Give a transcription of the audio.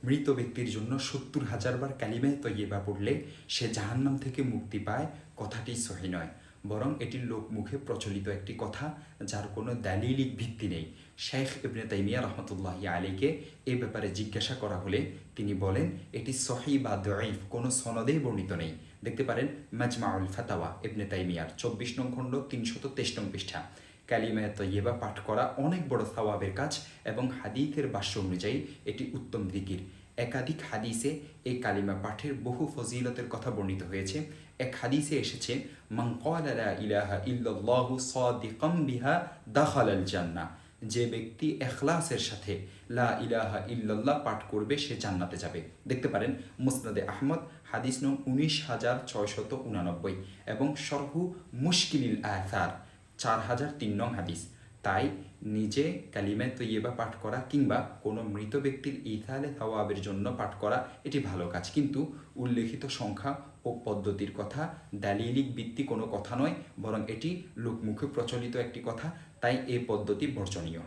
মৃত ব্যক্তির জন্য 70,000 বার কালিমায়ে তয়্যিবা পড়লে সে জাহান্নাম থেকে মুক্তি পায়, কথাটি সহি নয়, বরং এটি লোকমুখে প্রচলিত একটি কথা, যার কোনো দালিলিক ভিত্তি নেই। শেখ ইবনে তাইমিয়া রহমতুল্লাহি আলাইকে এ ব্যাপারে জিজ্ঞাসা করা হলে তিনি বলেন, এটি সহি বা দঈফ কোনো সনদেই বর্ণিত নেই। দেখতে পারেন মাজমাউল ফাতাওয়া ইবনে তাইমিয়ার 24 নং খণ্ড 323 নং পৃষ্ঠা। কালিমায়ে তয়্যিবা পাঠ করা অনেক বড় সওয়াবের কাজ এবং হাদিসের ভাষ্য অনুযায়ী এটি উত্তম জিকির। একাধিক হাদিসে এই কালিমা পাঠের বহু ফজিলতের কথা বর্ণিত হয়েছে। এক হাদিসে এসেছে, মান ক্বালা লা ইলাহা ইল্লাল্লাহু সাদিকাম বিহা দাখালাল জান্নাহ, যে ব্যক্তি ইখলাসের সাথে লা ইলাহা ইল্লাল্লাহ পাঠ করবে সে জান্নাতে যাবে। দেখতে পারেন মুসনাদে আহমদ হাদিস নং 19,689 এবং শরহু মুশকিলিল আসার 4003 নং হাদিস। তাই নিজে কালিমায়ে তয়্যিবা পাঠ করা কিংবা কোনো মৃত ব্যক্তির ইসালে সওয়াবের জন্য পাঠ করা এটি ভালো কাজ, কিন্তু উল্লেখিত সংখ্যা ও পদ্ধতির কথা দালিলিক ভিত্তি কোনো কথা নয়, বরং এটি লোকমুখে প্রচলিত একটি কথা, তাই এই পদ্ধতি বর্জনীয়।